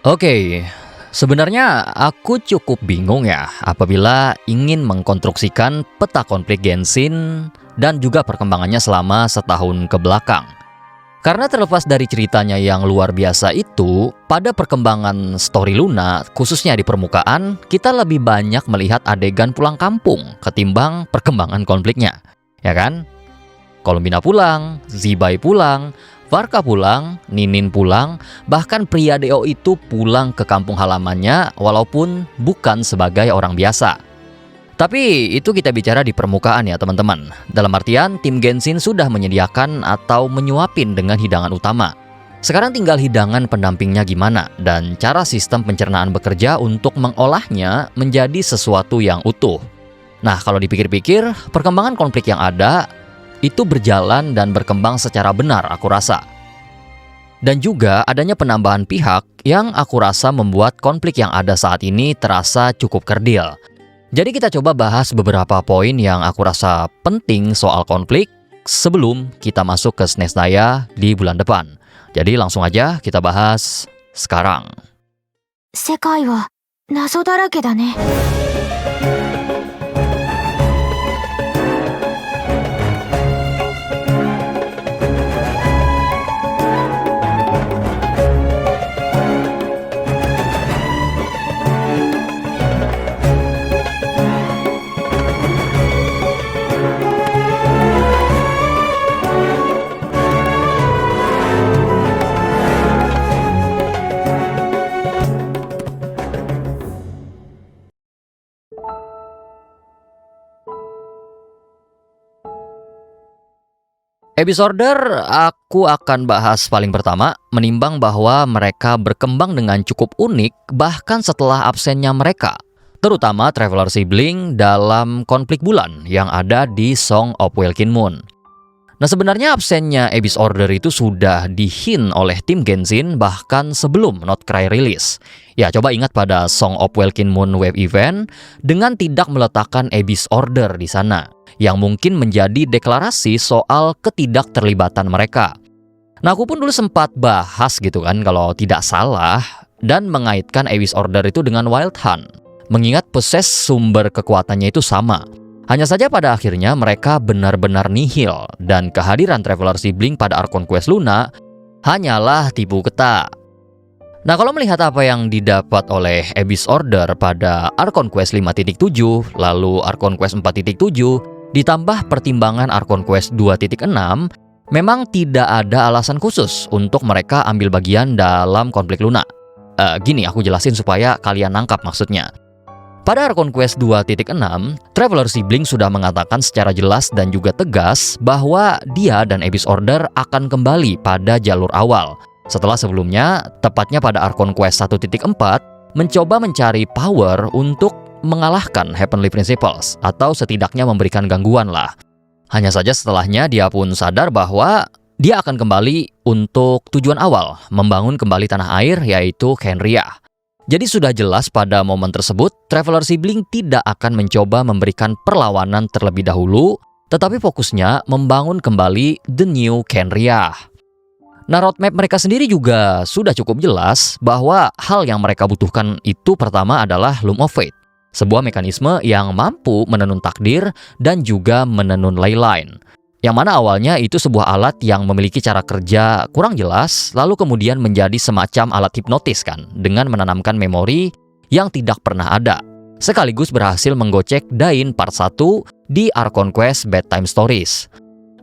Oke, sebenarnya aku cukup bingung ya apabila ingin mengkonstruksikan peta konflik Genshin dan juga perkembangannya selama setahun ke belakang. Karena terlepas dari ceritanya yang luar biasa itu, pada perkembangan story Luna, khususnya di permukaan, kita lebih banyak melihat adegan pulang kampung ketimbang perkembangan konfliknya. Ya kan? Columbina pulang, Zibai pulang, Varka pulang, Ninin pulang, bahkan pria Deo itu pulang ke kampung halamannya walaupun bukan sebagai orang biasa. Tapi itu kita bicara di permukaan ya teman-teman. Dalam artian tim Genshin sudah menyediakan atau menyuapin dengan hidangan utama. Sekarang tinggal hidangan pendampingnya gimana dan cara sistem pencernaan bekerja untuk mengolahnya menjadi sesuatu yang utuh. Nah, kalau dipikir-pikir, perkembangan konflik yang ada itu berjalan dan berkembang secara benar aku rasa. Dan juga adanya penambahan pihak yang aku rasa membuat konflik yang ada saat ini terasa cukup kerdil. Jadi kita coba bahas beberapa poin yang aku rasa penting soal konflik sebelum kita masuk ke SNES Daya di bulan depan. Jadi langsung aja kita bahas sekarang. 世界は謎だらけだね。Episode aku akan bahas paling pertama, menimbang bahwa mereka berkembang dengan cukup unik bahkan setelah absennya mereka, terutama Traveler Sibling dalam konflik bulan yang ada di Song of Welkin Moon. Nah, sebenarnya absennya Abyss Order itu sudah dihin oleh tim Genshin bahkan sebelum Notcry rilis. Ya, coba ingat pada Song of Welkin Moon web event dengan tidak meletakkan Abyss Order di sana, yang mungkin menjadi deklarasi soal ketidakterlibatan mereka. Nah, aku pun dulu sempat bahas gitu kan kalau tidak salah dan mengaitkan Abyss Order itu dengan Wild Hunt, mengingat proses sumber kekuatannya itu sama. Hanya saja pada akhirnya mereka benar-benar nihil dan kehadiran Traveler Sibling pada Archon Quest Luna hanyalah tipu keta. Nah, kalau melihat apa yang didapat oleh Abyss Order pada Archon Quest 5.7 lalu Archon Quest 4.7 ditambah pertimbangan Archon Quest 2.6, memang tidak ada alasan khusus untuk mereka ambil bagian dalam konflik Luna. Gini aku jelasin supaya kalian nangkap maksudnya. Pada Archon Quest 2.6, Traveler Sibling sudah mengatakan secara jelas dan juga tegas bahwa dia dan Abyss Order akan kembali pada jalur awal. Setelah sebelumnya, tepatnya pada Archon Quest 1.4, mencoba mencari power untuk mengalahkan Heavenly Principles atau setidaknya memberikan gangguan lah. Hanya saja setelahnya dia pun sadar bahwa dia akan kembali untuk tujuan awal, membangun kembali tanah air yaitu Khaenri'ah. Jadi sudah jelas pada momen tersebut Traveler Sibling tidak akan mencoba memberikan perlawanan terlebih dahulu, tetapi fokusnya membangun kembali The New Khaenri'ah. Nah, roadmap mereka sendiri juga sudah cukup jelas bahwa hal yang mereka butuhkan itu pertama adalah Loom of Fate, sebuah mekanisme yang mampu menenun takdir dan juga menenun leyline. Yang mana awalnya itu sebuah alat yang memiliki cara kerja kurang jelas, lalu kemudian menjadi semacam alat hipnotis kan, dengan menanamkan memori yang tidak pernah ada. Sekaligus berhasil menggocek Dain Part 1 di Archon Quest Bedtime Stories.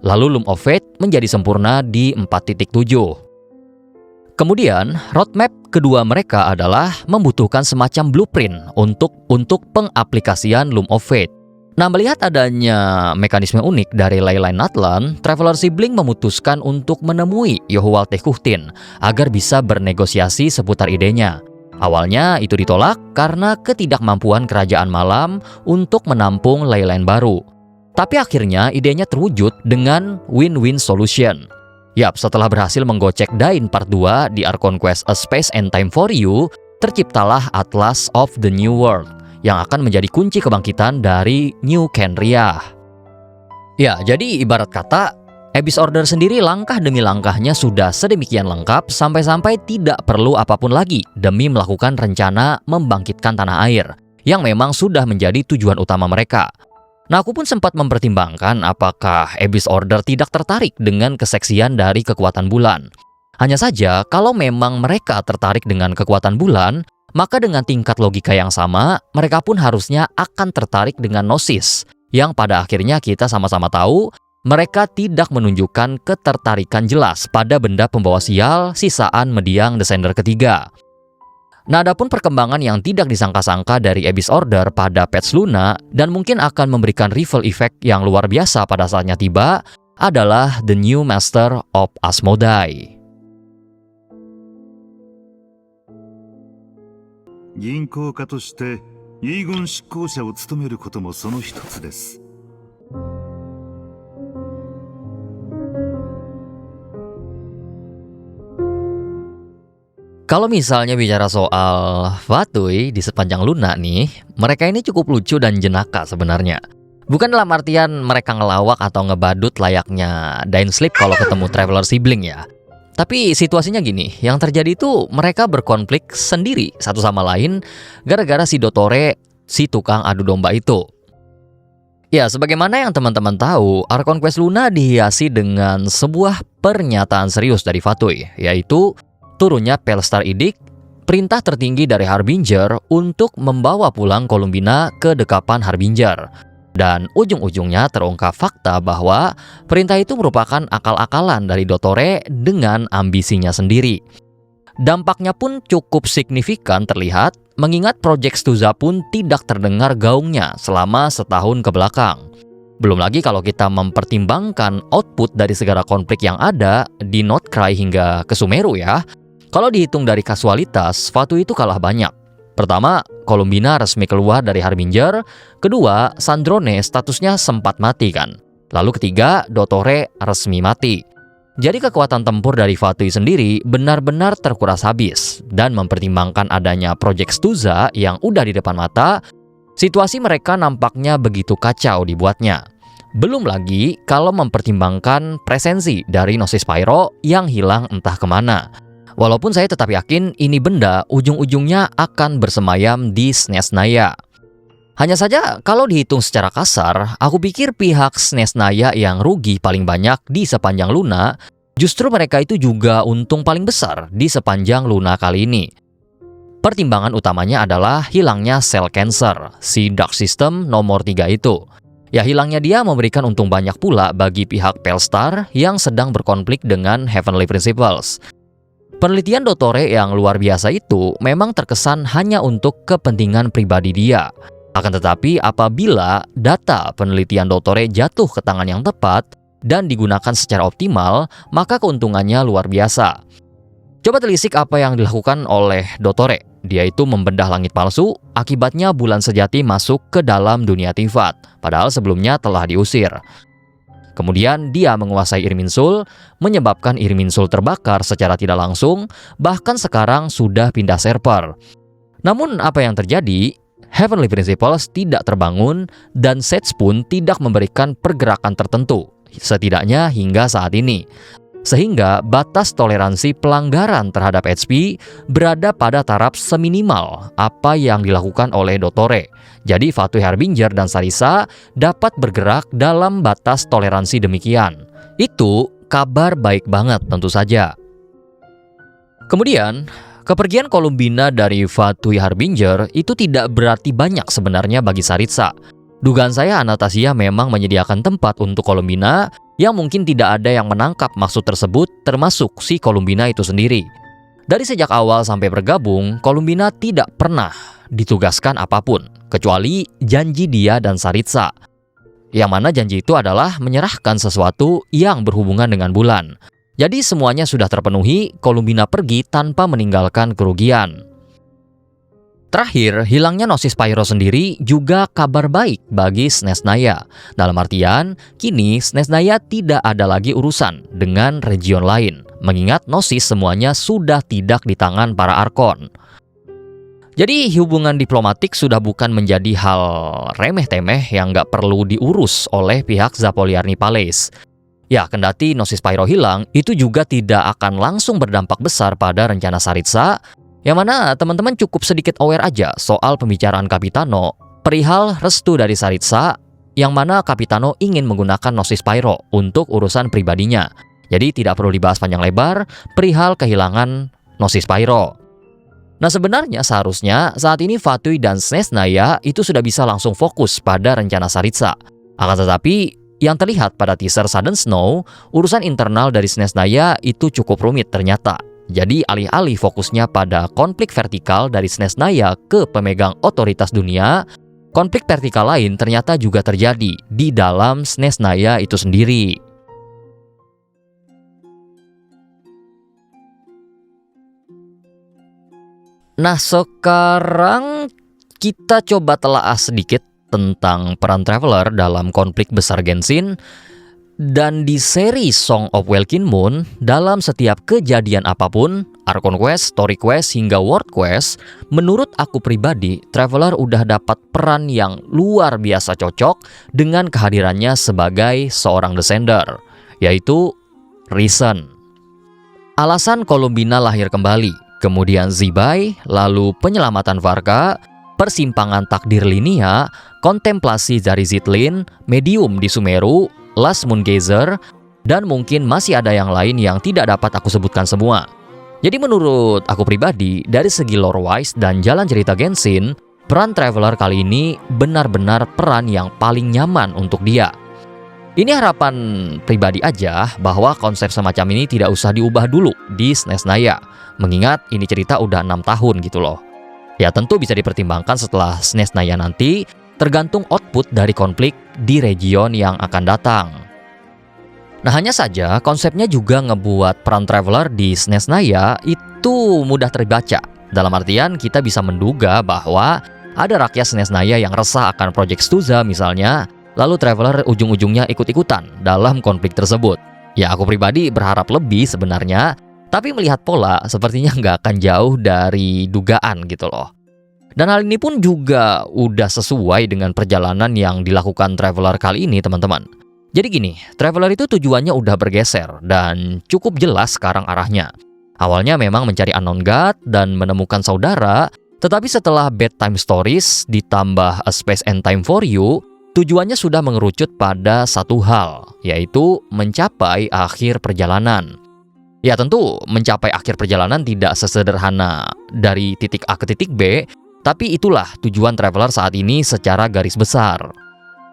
Lalu Loom of Fate menjadi sempurna di 4.7. Kemudian, roadmap kedua mereka adalah membutuhkan semacam blueprint untuk pengaplikasian Loom of Fate. Nah, melihat adanya mekanisme unik dari Leyline Natlan, Traveler Sibling memutuskan untuk menemui Yohuwal Tekuhtin agar bisa bernegosiasi seputar idenya. Awalnya itu ditolak karena ketidakmampuan Kerajaan Malam untuk menampung Leyline baru. Tapi akhirnya idenya terwujud dengan win-win solution. Yap, setelah berhasil menggocek Dain Part 2 di Archon Quest A Space and Time for You, terciptalah Atlas of the New World yang akan menjadi kunci kebangkitan dari New Khaenri'ah. Ya, jadi ibarat kata Abyss Order sendiri langkah demi langkahnya sudah sedemikian lengkap sampai-sampai tidak perlu apapun lagi demi melakukan rencana membangkitkan tanah air, yang memang sudah menjadi tujuan utama mereka. Nah, aku pun sempat mempertimbangkan apakah Abyss Order tidak tertarik dengan keseksian dari kekuatan bulan. Hanya saja, kalau memang mereka tertarik dengan kekuatan bulan, maka dengan tingkat logika yang sama, mereka pun harusnya akan tertarik dengan Gnosis, yang pada akhirnya kita sama-sama tahu, mereka tidak menunjukkan ketertarikan jelas pada benda pembawa sial sisaan Mediang Descender ketiga. Nah, adapun perkembangan yang tidak disangka-sangka dari Abyss Order pada patch Luna dan mungkin akan memberikan ripple effect yang luar biasa pada saatnya tiba adalah The New Master of Asmodai. 銀行家として遺言執行者を務めることもその一つです。 Kalau misalnya bicara soal Fatui di sepanjang Luna nih, mereka ini cukup lucu dan jenaka sebenarnya. Bukan dalam artian mereka ngelawak atau ngebadut layaknya Dainsleep kalau ketemu Traveler Sibling ya. Tapi situasinya gini, yang terjadi itu mereka berkonflik sendiri satu sama lain gara-gara si Dottore, si tukang adu domba itu. Ya, sebagaimana yang teman-teman tahu, Archon Quest Luna dihiasi dengan sebuah pernyataan serius dari Fatui, yaitu turunnya Pale-Star Edict, perintah tertinggi dari Harbinger untuk membawa pulang Columbina ke dekapan Harbinger. Dan ujung-ujungnya terungkap fakta bahwa perintah itu merupakan akal-akalan dari Dottore dengan ambisinya sendiri. Dampaknya pun cukup signifikan terlihat, mengingat Project Stuza pun tidak terdengar gaungnya selama setahun ke belakang. Belum lagi kalau kita mempertimbangkan output dari segala konflik yang ada di Notcry hingga ke Sumeru ya. Kalau dihitung dari kasualitas, Fatui itu kalah banyak. Pertama, Columbina resmi keluar dari Harbinger. Kedua, Sandrone statusnya sempat mati kan. Lalu ketiga, Dottore resmi mati. Jadi kekuatan tempur dari Fatui sendiri benar-benar terkuras habis. Dan mempertimbangkan adanya Project Stuza yang udah di depan mata, situasi mereka nampaknya begitu kacau dibuatnya. Belum lagi kalau mempertimbangkan presensi dari Gnosis Pyro yang hilang entah kemana. Walaupun saya tetap yakin ini benda ujung-ujungnya akan bersemayam di Snezhnaya. Hanya saja kalau dihitung secara kasar, aku pikir pihak Snezhnaya yang rugi paling banyak di sepanjang Luna, justru mereka itu juga untung paling besar di sepanjang Luna kali ini. Pertimbangan utamanya adalah hilangnya Cell Cancer, si Dark System nomor 3 itu. Ya, hilangnya dia memberikan untung banyak pula bagi pihak Pale-Star yang sedang berkonflik dengan Heavenly Principles. Penelitian Dottore yang luar biasa itu memang terkesan hanya untuk kepentingan pribadi dia. Akan tetapi apabila data penelitian Dottore jatuh ke tangan yang tepat dan digunakan secara optimal, maka keuntungannya luar biasa. Coba telisik apa yang dilakukan oleh Dottore. Dia itu membedah langit palsu, akibatnya bulan sejati masuk ke dalam dunia Tifat, padahal sebelumnya telah diusir. Kemudian dia menguasai Irminsul, menyebabkan Irminsul terbakar secara tidak langsung, bahkan sekarang sudah pindah server. Namun apa yang terjadi? Heavenly Principles tidak terbangun dan Sets pun tidak memberikan pergerakan tertentu, setidaknya hingga saat ini. Sehingga batas toleransi pelanggaran terhadap HP berada pada taraf seminimal apa yang dilakukan oleh Dottore. Jadi Fatui Harbinger dan Sarisa dapat bergerak dalam batas toleransi demikian. Itu kabar baik banget tentu saja. Kemudian, kepergian Columbina dari Fatui Harbinger itu tidak berarti banyak sebenarnya bagi Sarisa. Dugaan saya Anastasia memang menyediakan tempat untuk Columbina yang mungkin tidak ada yang menangkap maksud tersebut termasuk si Columbina itu sendiri. Dari sejak awal sampai bergabung, Columbina tidak pernah ditugaskan apapun, kecuali janji dia dan Sarisa. Yang mana janji itu adalah menyerahkan sesuatu yang berhubungan dengan bulan. Jadi semuanya sudah terpenuhi, Columbina pergi tanpa meninggalkan kerugian. Terakhir, hilangnya Gnosis Pyro sendiri juga kabar baik bagi Snezhnaya. Dalam artian, kini Snezhnaya tidak ada lagi urusan dengan region lain, mengingat Gnosis semuanya sudah tidak di tangan para Archon. Jadi hubungan diplomatik sudah bukan menjadi hal remeh-temeh yang nggak perlu diurus oleh pihak Zapoliarny Palace. Ya, kendati Gnosis Pyro hilang, itu juga tidak akan langsung berdampak besar pada rencana Saritsa, yang mana teman-teman cukup sedikit aware aja soal pembicaraan Capitano perihal restu dari Saritsa, yang mana Capitano ingin menggunakan Gnosis Pyro untuk urusan pribadinya. Jadi tidak perlu dibahas panjang lebar perihal kehilangan Gnosis Pyro. Nah, sebenarnya seharusnya saat ini Fatui dan Snezhnaya itu sudah bisa langsung fokus pada rencana Saritsa. Akan tetapi, yang terlihat pada teaser Sudden Snow, urusan internal dari Snezhnaya itu cukup rumit ternyata. Jadi alih-alih fokusnya pada konflik vertikal dari Snezhnaya ke pemegang otoritas dunia, konflik vertikal lain ternyata juga terjadi di dalam Snezhnaya itu sendiri. Nah, sekarang kita coba telaah sedikit tentang peran Traveler dalam konflik besar Genshin. Dan di seri Song of Welkin Moon, dalam setiap kejadian apapun, Archon Quest, Story Quest, hingga World Quest, menurut aku pribadi, Traveler udah dapat peran yang luar biasa cocok dengan kehadirannya sebagai seorang Descender, yaitu Risen. Alasan Columbina lahir kembali, kemudian Zibai, lalu penyelamatan Varka, persimpangan takdir Linia, kontemplasi dari Zitlin, medium di Sumeru, Last Moongazer, dan mungkin masih ada yang lain yang tidak dapat aku sebutkan semua. Jadi menurut aku pribadi, dari segi lore-wise dan jalan cerita Genshin, peran Traveler kali ini benar-benar peran yang paling nyaman untuk dia. Ini harapan pribadi aja bahwa konsep semacam ini tidak usah diubah dulu di Snezhnaya, mengingat ini cerita udah 6 tahun gitu loh. Ya tentu bisa dipertimbangkan setelah Snezhnaya nanti, tergantung output dari konflik di region yang akan datang. Nah, hanya saja konsepnya juga ngebuat peran Traveler di Snezhnaya itu mudah terbaca. Dalam artian kita bisa menduga bahwa ada rakyat Snezhnaya yang resah akan Project Stuza misalnya, lalu Traveler ujung-ujungnya ikut-ikutan dalam konflik tersebut. Ya, aku pribadi berharap lebih sebenarnya, tapi melihat pola sepertinya nggak akan jauh dari dugaan gitu loh. Dan hal ini pun juga udah sesuai dengan perjalanan yang dilakukan Traveler kali ini, teman-teman. Jadi gini, Traveler itu tujuannya udah bergeser dan cukup jelas sekarang arahnya. Awalnya memang mencari Unknown God dan menemukan saudara, tetapi setelah Bedtime Stories ditambah A Space and Time for You, tujuannya sudah mengerucut pada satu hal, yaitu mencapai akhir perjalanan. Ya tentu, mencapai akhir perjalanan tidak sesederhana dari titik A ke titik B, tapi itulah tujuan Traveler saat ini secara garis besar.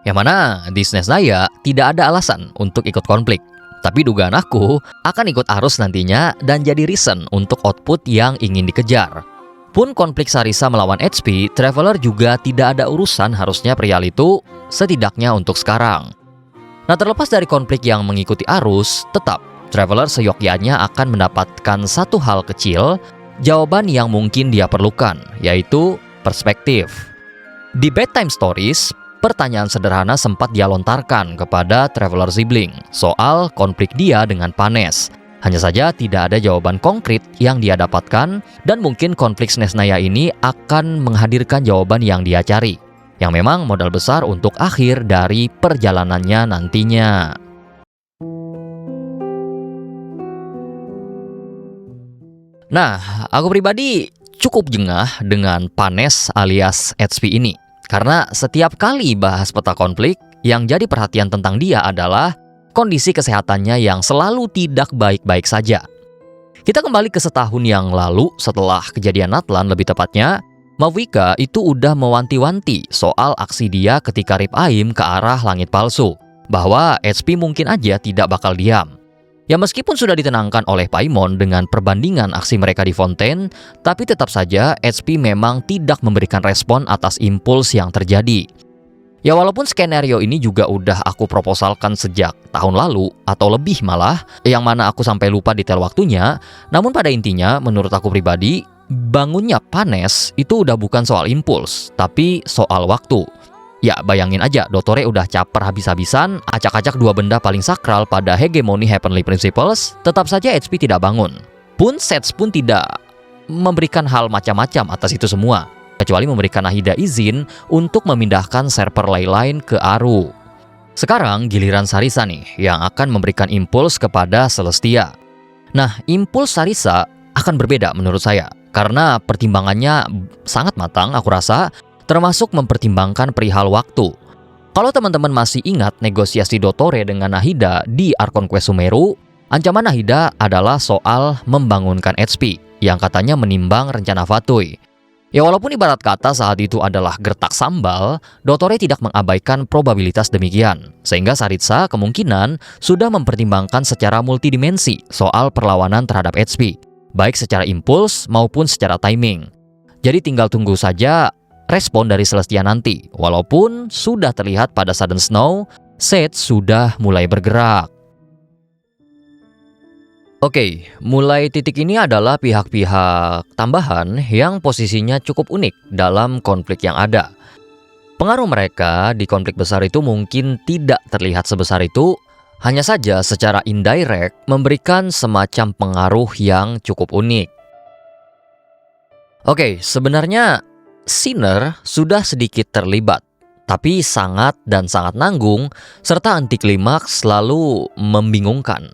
Yang mana di Snezhnaya tidak ada alasan untuk ikut konflik. Tapi dugaan aku akan ikut arus nantinya dan jadi reason untuk output yang ingin dikejar. Pun konflik Sarisa melawan HP, Traveler juga tidak ada urusan harusnya perihal itu, setidaknya untuk sekarang. Nah, terlepas dari konflik yang mengikuti arus, tetap Traveler seyogyanya akan mendapatkan satu hal kecil, jawaban yang mungkin dia perlukan, yaitu perspektif. Di Bedtime Stories, pertanyaan sederhana sempat dia lontarkan kepada Traveler sibling soal konflik dia dengan Panes. Hanya saja tidak ada jawaban konkret yang dia dapatkan, dan mungkin konflik Snezhnaya ini akan menghadirkan jawaban yang dia cari, yang memang modal besar untuk akhir dari perjalanannya nantinya. Nah, aku pribadi cukup jengah dengan Panes alias HP ini. Karena setiap kali bahas peta konflik, yang jadi perhatian tentang dia adalah kondisi kesehatannya yang selalu tidak baik-baik saja. Kita kembali ke setahun yang lalu setelah kejadian Natlan lebih tepatnya, Mavuika itu udah mewanti-wanti soal aksi dia ketika Rip Aim ke arah langit palsu, bahwa HP mungkin aja tidak bakal diam. Ya meskipun sudah ditenangkan oleh Paimon dengan perbandingan aksi mereka di Fontaine, tapi tetap saja HP memang tidak memberikan respon atas impuls yang terjadi. Ya walaupun skenario ini juga udah aku proposalkan sejak tahun lalu atau lebih malah, yang mana aku sampai lupa detail waktunya, namun pada intinya menurut aku pribadi, bangunnya Panes itu udah bukan soal impuls, tapi soal waktu. Ya bayangin aja, Dottore udah caper habis-habisan, acak-acak dua benda paling sakral pada hegemoni Heavenly Principles, tetap saja HP tidak bangun. Pun Sets pun tidak memberikan hal macam-macam atas itu semua, kecuali memberikan Nahida izin untuk memindahkan server Leyline ke Aru. Sekarang giliran Sarisa nih yang akan memberikan impuls kepada Celestia. Nah, impuls Sarisa akan berbeda menurut saya karena pertimbangannya sangat matang aku rasa, termasuk mempertimbangkan perihal waktu. Kalau teman-teman masih ingat negosiasi Dottore dengan Nahida di Archon Quest Sumeru, ancaman Nahida adalah soal membangunkan HP yang katanya menimbang rencana Fatui. Ya walaupun ibarat kata saat itu adalah gertak sambal, Dottore tidak mengabaikan probabilitas demikian. Sehingga Sarisa kemungkinan sudah mempertimbangkan secara multidimensi soal perlawanan terhadap HP, baik secara impuls maupun secara timing. Jadi tinggal tunggu saja respon dari Celestia nanti. Walaupun sudah terlihat pada Sudden Snow, Sage sudah mulai bergerak. Oke, mulai titik ini adalah pihak-pihak tambahan yang posisinya cukup unik dalam konflik yang ada. Pengaruh mereka di konflik besar itu mungkin tidak terlihat sebesar itu, hanya saja secara indirect memberikan semacam pengaruh yang cukup unik. Oke, sebenarnya Sinner sudah sedikit terlibat, tapi sangat nanggung serta anti klimaks selalu membingungkan.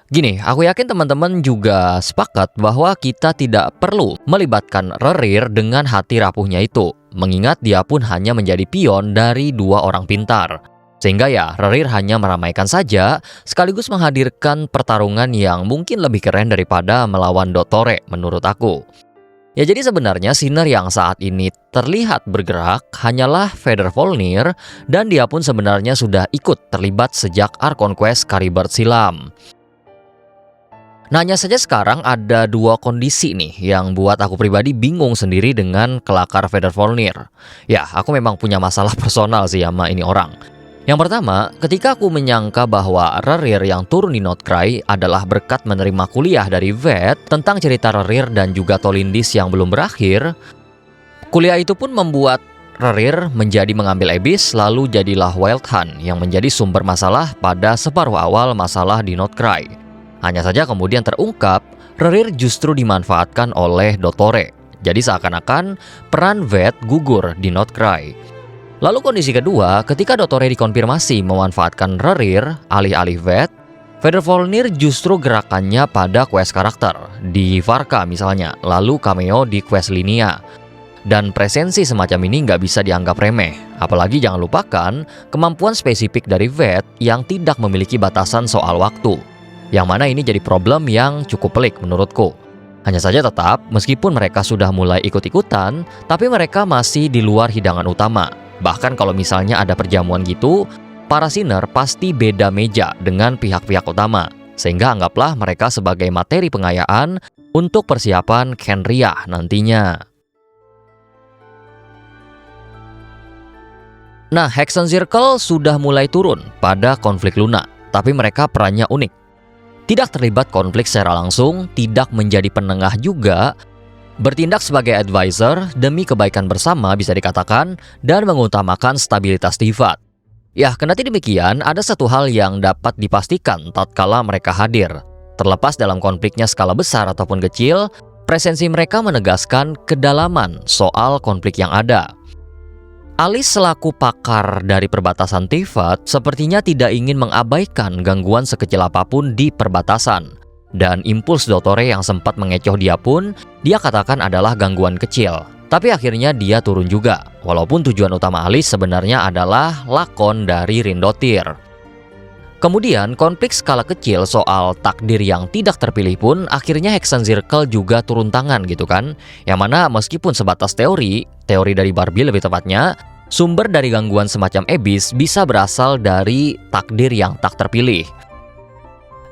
Gini, aku yakin teman-teman juga sepakat bahwa kita tidak perlu melibatkan Rerir dengan hati rapuhnya itu, mengingat dia pun hanya menjadi pion dari dua orang pintar. Sehingga ya, Rerir hanya meramaikan saja, sekaligus menghadirkan pertarungan yang mungkin lebih keren daripada melawan Dottore menurut aku. Ya jadi sebenarnya Sinner yang saat ini terlihat bergerak hanyalah Federvolnir, dan dia pun sebenarnya sudah ikut terlibat sejak Archon Quest Caribert silam. Nah, hanya saja sekarang ada dua kondisi nih yang buat aku pribadi bingung sendiri dengan kelakar Federvolnir. Ya, aku memang punya masalah personal sih sama ini orang. Yang pertama, ketika aku menyangka bahwa Rerir yang turun di Notcry adalah berkat menerima kuliah dari Vet tentang cerita Rerir dan juga Tolindis yang belum berakhir, kuliah itu pun membuat Rerir menjadi mengambil Abyss, lalu jadilah Wild Hunt yang menjadi sumber masalah pada separuh awal masalah di Notcry. Hanya saja kemudian terungkap, Rerir justru dimanfaatkan oleh Dottore. Jadi seakan-akan peran Vet gugur di Notcry. Lalu kondisi kedua, ketika Dottore dikonfirmasi memanfaatkan Rerir alih-alih Vet, Federvolnir justru gerakannya pada quest karakter, di Varka misalnya, lalu cameo di quest Linia. Dan presensi semacam ini nggak bisa dianggap remeh. Apalagi jangan lupakan kemampuan spesifik dari Vet yang tidak memiliki batasan soal waktu. Yang mana ini jadi problem yang cukup pelik menurutku. Hanya saja tetap, meskipun mereka sudah mulai ikut-ikutan, tapi mereka masih di luar hidangan utama. Bahkan kalau misalnya ada perjamuan gitu, para Sinner pasti beda meja dengan pihak-pihak utama. Sehingga anggaplah mereka sebagai materi pengayaan untuk persiapan Kenria nantinya. Nah, Hexen Circle sudah mulai turun pada konflik Luna, tapi mereka perannya unik. Tidak terlibat konflik secara langsung, tidak menjadi penengah juga, bertindak sebagai advisor demi kebaikan bersama bisa dikatakan, dan mengutamakan stabilitas Tivat. Ya, kendati demikian, ada satu hal yang dapat dipastikan tatkala mereka hadir. Terlepas dalam konfliknya skala besar ataupun kecil, presensi mereka menegaskan kedalaman soal konflik yang ada. Alice selaku pakar dari perbatasan Tivat sepertinya tidak ingin mengabaikan gangguan sekecil apapun di perbatasan. Dan impuls Dottore yang sempat mengecoh dia pun, dia katakan adalah gangguan kecil. Tapi akhirnya dia turun juga, walaupun tujuan utama Alice sebenarnya adalah lakon dari Rindotir. Kemudian konflik skala kecil soal takdir yang tidak terpilih pun akhirnya Hexen Circle juga turun tangan gitu kan. Yang mana meskipun sebatas teori dari Barbie lebih tepatnya, sumber dari gangguan semacam Abyss bisa berasal dari takdir yang tak terpilih.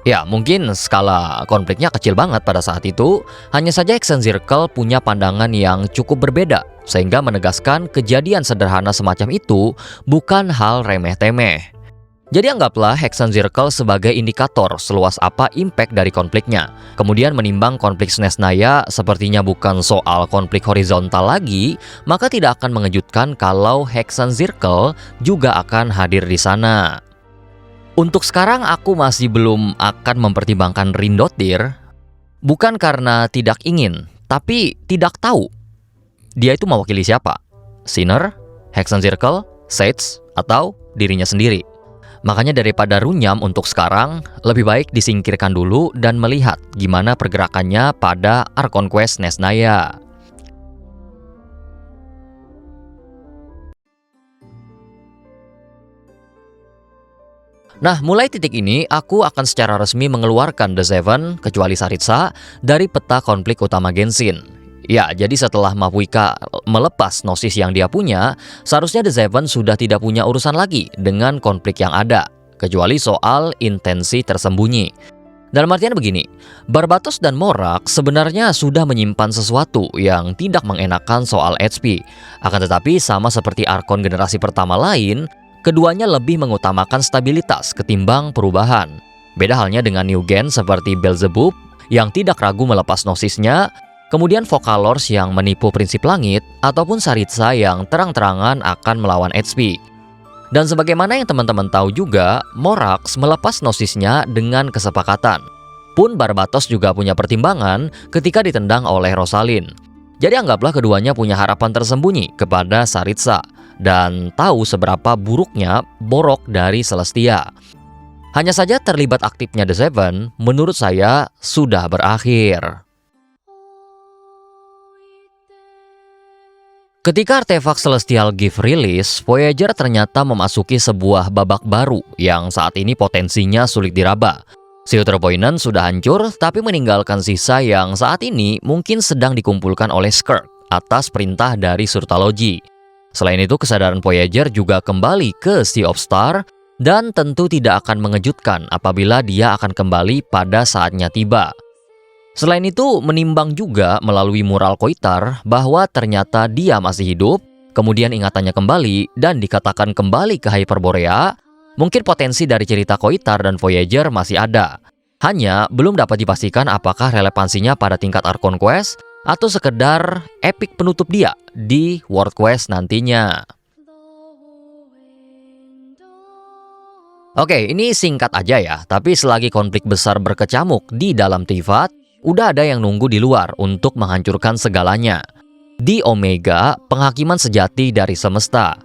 Ya, mungkin skala konfliknya kecil banget pada saat itu, hanya saja Hexen Circle punya pandangan yang cukup berbeda, sehingga menegaskan kejadian sederhana semacam itu bukan hal remeh-temeh. Jadi anggaplah Hexen Circle sebagai indikator seluas apa impact dari konfliknya. Kemudian menimbang konflik Snesnaya sepertinya bukan soal konflik horizontal lagi, maka tidak akan mengejutkan kalau Hexen Circle juga akan hadir di sana. Untuk sekarang aku masih belum akan mempertimbangkan Rindotir, bukan karena tidak ingin, tapi tidak tahu dia itu mewakili siapa. Sinner, Hexen Circle, Sage, atau dirinya sendiri. Makanya daripada runyam untuk sekarang, lebih baik disingkirkan dulu dan melihat gimana pergerakannya pada Archon Quest Nesnaya. Nah, mulai titik ini, aku akan secara resmi mengeluarkan The Seven, kecuali Saritsa, dari peta konflik utama Genshin. Ya, jadi setelah Mafuika melepas Gnosis yang dia punya, seharusnya The Seven sudah tidak punya urusan lagi dengan konflik yang ada, kecuali soal intensi tersembunyi. Dalam artian begini, Barbatos dan Morak sebenarnya sudah menyimpan sesuatu yang tidak mengenakan soal HP. Akan tetapi sama seperti Archon generasi pertama lain, keduanya lebih mengutamakan stabilitas ketimbang perubahan. Beda halnya dengan New Gen seperti Beelzebub yang tidak ragu melepas Gnosisnya, kemudian Vocalors yang menipu prinsip langit, ataupun Saritsa yang terang-terangan akan melawan HP. Dan sebagaimana yang teman-teman tahu juga, Morax melepas Gnosisnya dengan kesepakatan. Pun Barbatos juga punya pertimbangan ketika ditendang oleh Rosalind. Jadi anggaplah keduanya punya harapan tersembunyi kepada Saritsa dan tahu seberapa buruknya borok dari Celestia. Hanya saja terlibat aktifnya The Seven menurut saya sudah berakhir. Ketika artefak Celestial Gift rilis, Voyager ternyata memasuki sebuah babak baru yang saat ini potensinya sulit diraba. Silver Poinan sudah hancur, tapi meninggalkan sisa yang saat ini mungkin sedang dikumpulkan oleh Skirk atas perintah dari Surtalogy. Selain itu, kesadaran Voyager juga kembali ke Sea of Star, dan tentu tidak akan mengejutkan apabila dia akan kembali pada saatnya tiba. Selain itu, menimbang juga melalui mural Koitar bahwa ternyata dia masih hidup, kemudian ingatannya kembali dan dikatakan kembali ke Hyperborea, mungkin potensi dari cerita Koitar dan Voyager masih ada. Hanya belum dapat dipastikan apakah relevansinya pada tingkat Archon Quest atau sekedar epic penutup dia di World Quest nantinya. Oke, ini singkat aja ya, tapi selagi konflik besar berkecamuk di dalam Tivat, udah ada yang nunggu di luar untuk menghancurkan segalanya. Di Omega, penghakiman sejati dari semesta.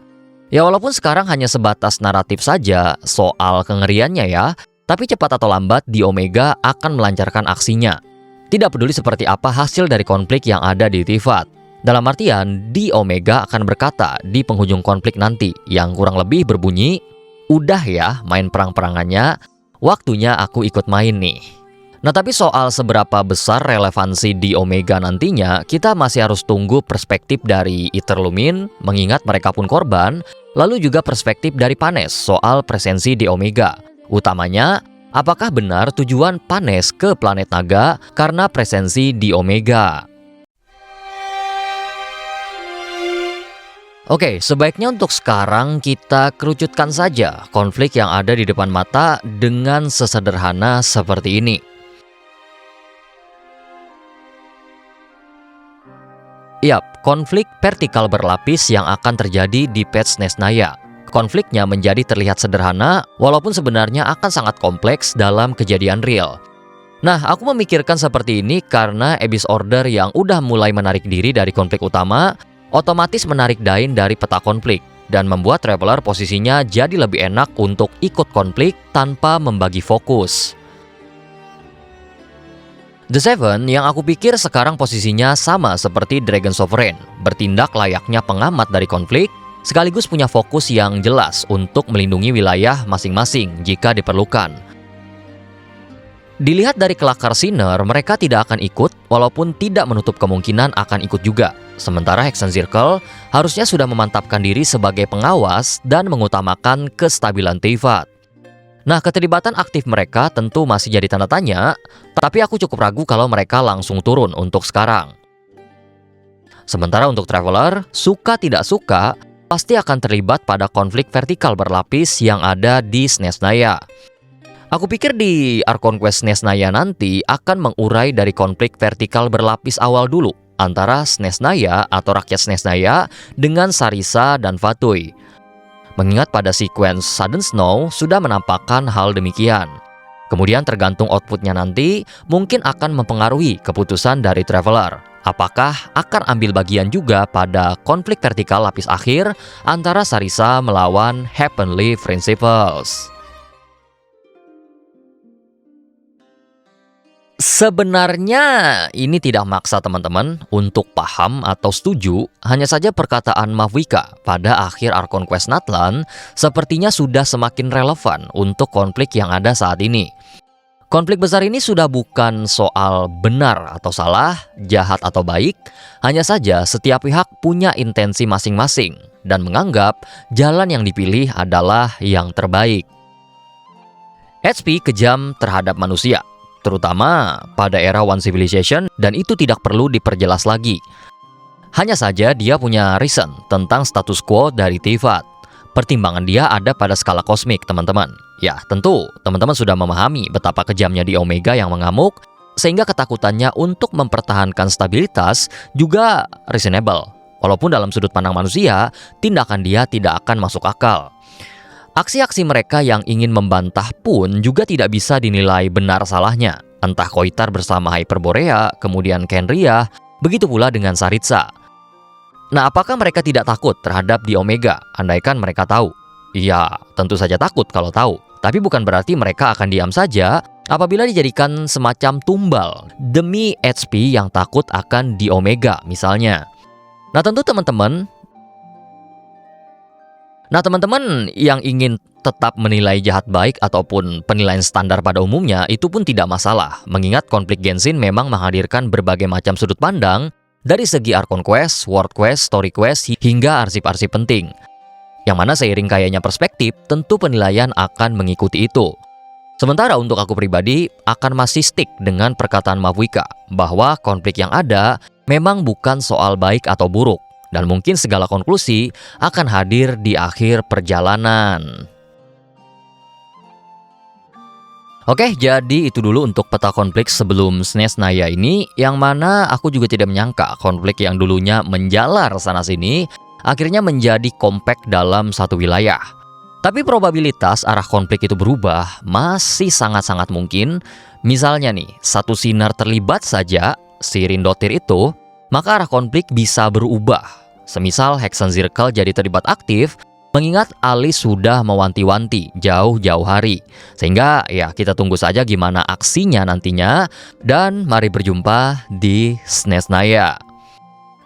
Ya walaupun sekarang hanya sebatas naratif saja soal kengeriannya ya, tapi cepat atau lambat di Omega akan melancarkan aksinya. Tidak peduli seperti apa hasil dari konflik yang ada di Tivat. Dalam artian, di Omega akan berkata di penghujung konflik nanti yang kurang lebih berbunyi, "Udah ya main perang-perangannya, waktunya aku ikut main nih." Nah tapi soal seberapa besar relevansi di Omega nantinya, kita masih harus tunggu perspektif dari Iterlumin, mengingat mereka pun korban, lalu juga perspektif dari Panes soal presensi di Omega. Utamanya, apakah benar tujuan Panes ke planet naga karena presensi di Omega? Oke, sebaiknya untuk sekarang kita kerucutkan saja konflik yang ada di depan mata dengan sesederhana seperti ini. Yap, konflik vertikal berlapis yang akan terjadi di patch Nesnaya. Konfliknya menjadi terlihat sederhana, walaupun sebenarnya akan sangat kompleks dalam kejadian real. Nah, aku memikirkan seperti ini karena Abyss Order yang udah mulai menarik diri dari konflik utama, otomatis menarik Dain dari peta konflik, dan membuat Traveler posisinya jadi lebih enak untuk ikut konflik tanpa membagi fokus. The Seven yang aku pikir sekarang posisinya sama seperti Dragon Sovereign, bertindak layaknya pengamat dari konflik, sekaligus punya fokus yang jelas untuk melindungi wilayah masing-masing jika diperlukan. Dilihat dari kelakar Sinner, mereka tidak akan ikut walaupun tidak menutup kemungkinan akan ikut juga. Sementara Hexen Circle harusnya sudah memantapkan diri sebagai pengawas dan mengutamakan kestabilan Tivat. Nah, keterlibatan aktif mereka tentu masih jadi tanda tanya, tapi aku cukup ragu kalau mereka langsung turun untuk sekarang. Sementara untuk Traveler, suka tidak suka, pasti akan terlibat pada konflik vertikal berlapis yang ada di Nesnaya. Aku pikir di Archon Quest Nesnaya nanti akan mengurai dari konflik vertikal berlapis awal dulu, antara Nesnaya atau rakyat Nesnaya dengan Sarisa dan Fatui. Mengingat pada sequence Sudden Snow sudah menampakkan hal demikian. Kemudian tergantung outputnya nanti, mungkin akan mempengaruhi keputusan dari Traveler. Apakah akan ambil bagian juga pada konflik vertikal lapis akhir antara Sarisa melawan Heavenly Principles. Sebenarnya ini tidak maksa teman-teman untuk paham atau setuju, hanya saja perkataan Mavuika pada akhir Archon Quest Natlan sepertinya sudah semakin relevan untuk konflik yang ada saat ini. Konflik besar ini sudah bukan soal benar atau salah, jahat atau baik, hanya saja setiap pihak punya intensi masing-masing dan menganggap jalan yang dipilih adalah yang terbaik. HP kejam terhadap manusia, terutama pada era One Civilization, dan itu tidak perlu diperjelas lagi. Hanya saja dia punya reason tentang status quo dari Teyvat. Pertimbangan dia ada pada skala kosmik, teman-teman. Ya, tentu teman-teman sudah memahami betapa kejamnya di Omega yang mengamuk, sehingga ketakutannya untuk mempertahankan stabilitas juga reasonable. Walaupun dalam sudut pandang manusia, tindakan dia tidak akan masuk akal. Aksi-aksi mereka yang ingin membantah pun juga tidak bisa dinilai benar salahnya. Entah Koitar bersama Hyperborea, kemudian Kenria, begitu pula dengan Saritsa. Nah, apakah mereka tidak takut terhadap di Omega, andaikan mereka tahu? Ya, tentu saja takut kalau tahu. Tapi bukan berarti mereka akan diam saja apabila dijadikan semacam tumbal demi HP yang takut akan di Omega misalnya. Nah, tentu teman-teman yang ingin tetap menilai jahat baik ataupun penilaian standar pada umumnya itu pun tidak masalah, mengingat konflik Genshin memang menghadirkan berbagai macam sudut pandang dari segi Archon Quest, World Quest, Story Quest, hingga arsip-arsip penting. Yang mana seiring kayanya perspektif, tentu penilaian akan mengikuti itu. Sementara untuk aku pribadi, akan masih stick dengan perkataan Mavuika, bahwa konflik yang ada memang bukan soal baik atau buruk, dan mungkin segala konklusi akan hadir di akhir perjalanan. Oke, jadi itu dulu untuk peta konflik sebelum SNES Naya ini, yang mana aku juga tidak menyangka konflik yang dulunya menjalar sana-sini akhirnya menjadi compact dalam satu wilayah. Tapi probabilitas arah konflik itu berubah masih sangat-sangat mungkin. Misalnya nih, satu sinar terlibat saja, si Rindotir itu, maka arah konflik bisa berubah. Semisal Hexen Circle jadi terlibat aktif, mengingat Ali sudah mewanti-wanti jauh-jauh hari. Sehingga ya kita tunggu saja gimana aksinya nantinya, dan mari berjumpa di SNES Naya.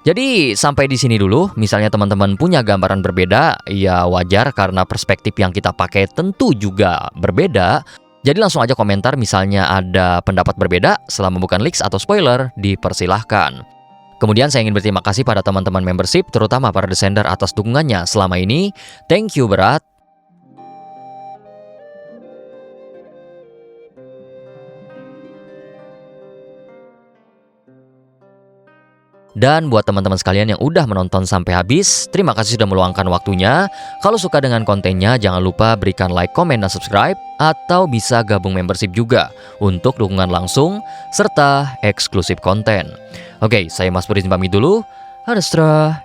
Jadi sampai di sini dulu. Misalnya teman-teman punya gambaran berbeda, ya wajar karena perspektif yang kita pakai tentu juga berbeda. Jadi langsung aja komentar, misalnya ada pendapat berbeda, selama bukan leaks atau spoiler, dipersilahkan. Kemudian saya ingin berterima kasih pada teman-teman membership, terutama para desender atas dukungannya selama ini. Thank you berat. Dan buat teman-teman sekalian yang udah menonton sampai habis, terima kasih sudah meluangkan waktunya. Kalau suka dengan kontennya, jangan lupa berikan like, komen, dan subscribe, atau bisa gabung membership juga untuk dukungan langsung serta eksklusif konten. Oke, saya Mas Puri pamit dulu. Harustra.